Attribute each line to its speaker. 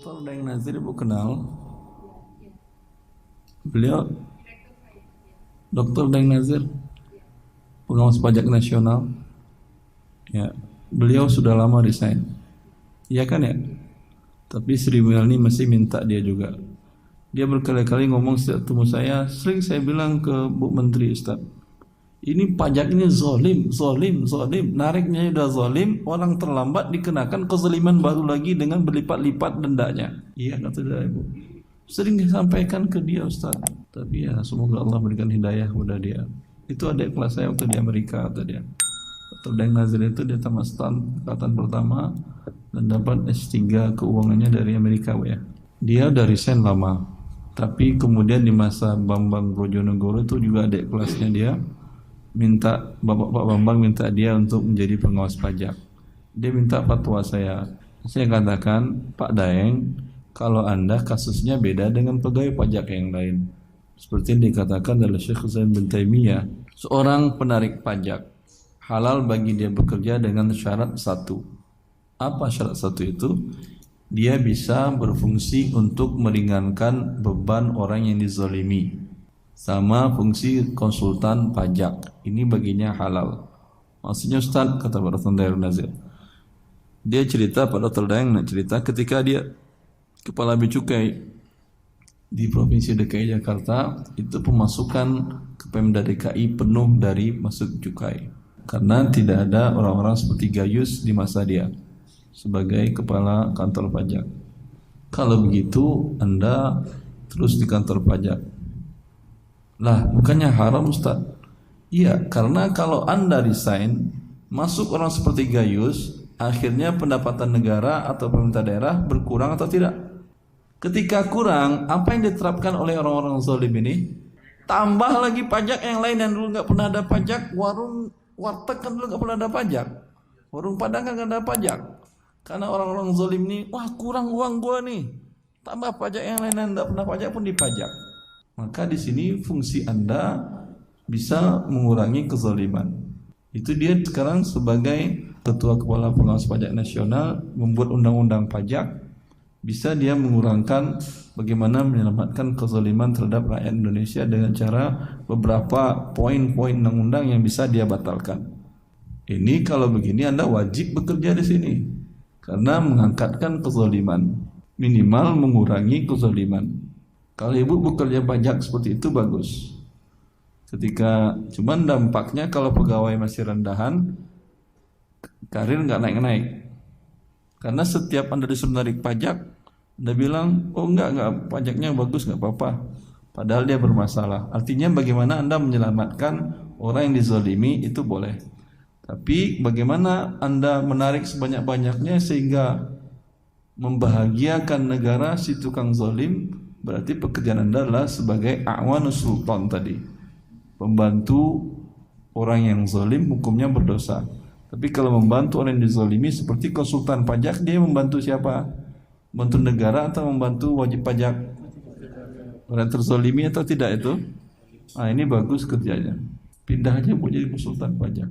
Speaker 1: Dr. Daeng Nazir Ibu kenal? Beliau Dr. Daeng Nazir, pengawas pajak nasional. Ya, beliau sudah lama resign. Iya kan ya? Tapi Sri Mulyani masih minta dia juga. Dia berkali-kali ngomong setiap ketemu saya, sering saya bilang ke Bu Menteri, Ustaz, ini pajak ini zolim, nariknya udah zolim, orang terlambat dikenakan kezaliman baru lagi dengan berlipat-lipat dendanya. Iya kata dia, Ibu. Sering disampaikan ke dia, Ustaz. Tapi ya semoga Allah berikan hidayah kepada dia. Itu adik kelas saya waktu di Amerika, kata dia. Dr. Daeng Nazir itu dia tamat angkatan pertama dan dapat S3 keuangannya dari Amerika, Bu ya. Dia udah resign lama. Tapi kemudian di masa Bambang Brojonegoro itu juga adik kelasnya dia minta, Pak Bambang minta dia untuk menjadi pengawas pajak. Dia minta fatwa saya. Saya katakan, Pak Daeng, kalau Anda kasusnya beda dengan pegawai pajak yang lain. Seperti yang dikatakan oleh Syekh Zain bin Taimiyah, seorang penarik pajak halal bagi dia bekerja dengan syarat satu. Apa syarat satu itu? Dia bisa berfungsi untuk meringankan beban orang yang dizalimi, sama fungsi konsultan pajak. Ini baginya halal. Maksudnya Ustaz, kata Pak Dr. Daeng Nazir, dia cerita, Pak Dr. Daeng cerita ketika dia kepala bea cukai di Provinsi DKI Jakarta, itu pemasukan ke Pemda DKI penuh dari masuk cukai, karena tidak ada orang-orang seperti Gayus di masa dia sebagai kepala kantor pajak. Kalau begitu Anda terus di kantor pajak. Lah, bukannya haram, Ustaz? Iya, karena kalau Anda resign, masuk orang seperti Gayus, akhirnya pendapatan negara atau pemerintah daerah berkurang atau tidak? Ketika kurang, apa yang diterapkan oleh orang-orang zalim ini? Tambah lagi pajak yang lain yang dulu nggak pernah ada pajak. Warung warteg kan dulu nggak pernah ada pajak. Warung Padang kan nggak ada pajak. Karena orang-orang zalim ini, wah kurang uang gua nih. Tambah pajak yang lain yang nggak pernah pajak pun dipajak. Maka di sini fungsi Anda bisa mengurangi kezaliman. Itu dia sekarang sebagai Ketua Kepala Pengawas Pajak Nasional membuat undang-undang pajak, bisa dia mengurangkan bagaimana menyelamatkan kezaliman terhadap rakyat Indonesia dengan cara beberapa poin-poin undang-undang yang bisa dia batalkan. Ini kalau begini Anda wajib bekerja di sini karena mengangkatkan kezaliman, minimal mengurangi kezaliman. Kalau Ibu bekerja pajak seperti itu bagus. Ketika cuman dampaknya kalau pegawai masih rendahan, karir nggak naik-naik. Karena setiap Anda disuruh narik pajak, Anda bilang, oh enggak, pajaknya bagus, nggak apa-apa. Padahal dia bermasalah. Artinya bagaimana Anda menyelamatkan orang yang dizalimi itu boleh. Tapi bagaimana Anda menarik sebanyak-banyaknya sehingga membahagiakan negara si tukang zalim, berarti pekerjaan Anda adalah sebagai a'wanus sultan tadi. Membantu orang yang zalim hukumnya berdosa. Tapi kalau membantu orang yang dizalimi seperti konsultan pajak, dia membantu siapa? Membantu negara atau membantu wajib pajak? Orang terzalimi atau tidak itu? Nah, ini bagus kerjanya. Pindah aja mau jadi konsultan pajak.